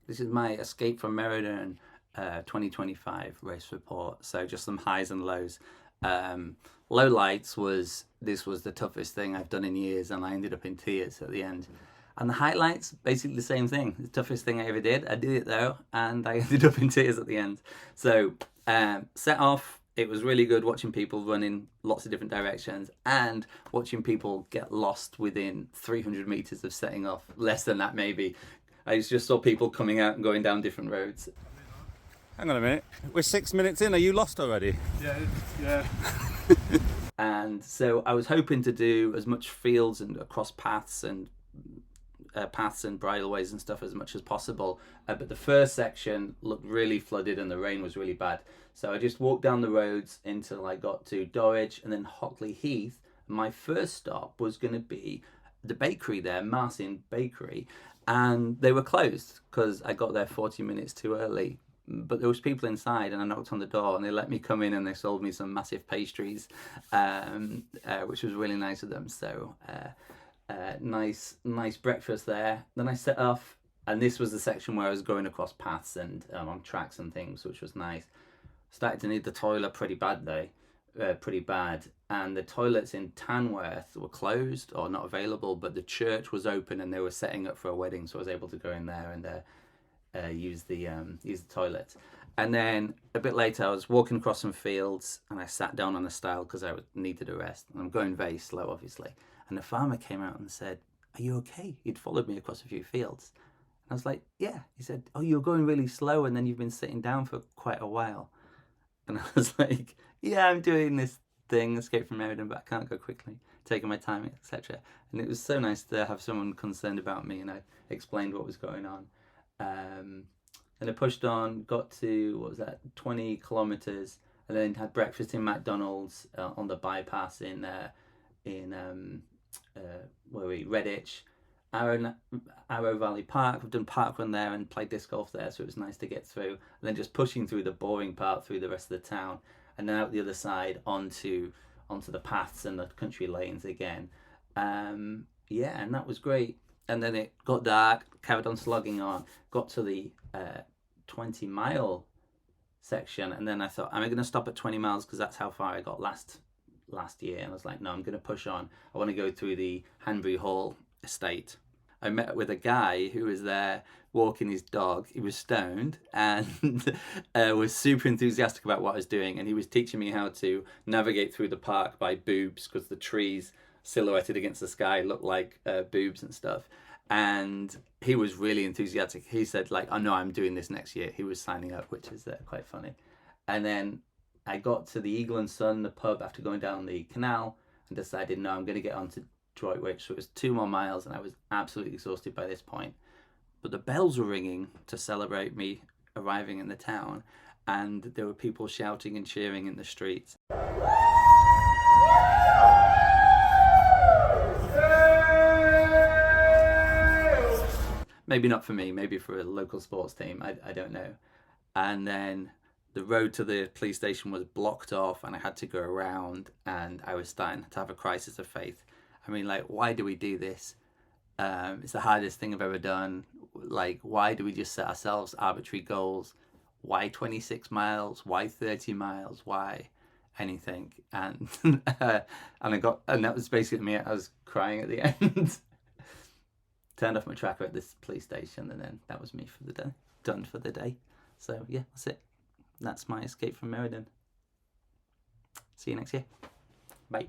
This is my Escape from Meriden 2025 race report. So just some highs and lows. Low lights was this was the toughest thing I've done in years, and I ended up in tears at the end. And the highlights, basically the same thing. The toughest thing I ever did. I did it though, and I ended up in tears at the end. So set off. It was really good watching people run in lots of different directions and watching people get lost within 300 meters of setting off. Less than that, maybe. I just saw people coming out and going down different roads. Hang on a minute. We're 6 minutes in. Are you lost already? Yeah. And so I was hoping to do as much fields and across paths and bridleways and stuff as much as possible. But the first section looked really flooded and the rain was really bad. So I just walked down the roads until I got to Dorridge and then Hockley Heath. My first stop was going to be the bakery there, Martin Bakery, and they were closed because I got there 40 minutes too early. But there was people inside, and I knocked on the door, and they let me come in, and they sold me some massive pastries, which was really nice of them. So nice breakfast there. Then I set off, and this was the section where I was going across paths and on tracks and things, which was nice. Started to need the toilet pretty bad though, pretty bad. And the toilets in Tamworth were closed or not available, but the church was open, and they were setting up for a wedding, so I was able to go in there and use the toilet. And then a bit later I was walking across some fields and I sat down on a stile because I needed a rest, and I'm going very slow obviously, and the farmer came out and said, "Are you okay?" He'd followed me across a few fields, and I was like, "Yeah." He said, "Oh, you're going really slow and then you've been sitting down for quite a while." And I was like, "Yeah, I'm doing this thing, Escape from Meriden, but I can't go quickly, taking my time, etc." And it was so nice to have someone concerned about me, and I explained what was going on. And I pushed on, got to, what was that, 20 kilometers, and then had breakfast in McDonald's on the bypass in Redditch, Arrow Valley Park. I've done parkrun there and played disc golf there, so it was nice to get through. And then just pushing through the boring part through the rest of the town, and then out the other side onto the paths and the country lanes again. And that was great. And then it got dark, carried on slogging on, got to the 20-mile section, and then I thought, am I going to stop at 20 miles because that's how far I got last year? And I was like, no, I'm going to push on. I want to go through the Hanbury Hall estate. I met with a guy who was there walking his dog. He was stoned and was super enthusiastic about what I was doing, and he was teaching me how to navigate through the park by boobs, because the trees silhouetted against the sky looked like boobs and stuff. And he was really enthusiastic. He said, like, "I know I'm doing this next year." He was signing up, which is quite funny. And then I got to the Eagle and Sun, the pub, after going down the canal, and decided, no, I'm going to get on to Droitwich. So it was 2 more miles, and I was absolutely exhausted by this point. But the bells were ringing to celebrate me arriving in the town, and there were people shouting and cheering in the streets. Maybe not for me, maybe for a local sports team, I don't know. And then the road to the police station was blocked off, and I had to go around, and I was starting to have a crisis of faith. I mean, like, why do we do this? It's the hardest thing I've ever done. Like, why do we just set ourselves arbitrary goals? Why 26 miles? Why 30 miles? Why anything? And and that was basically me. I was crying at the end. Turned off my tracker at this police station, and then that was me for the day. Done for the day. So yeah, that's it. That's my escape from Meriden. See you next year. Bye.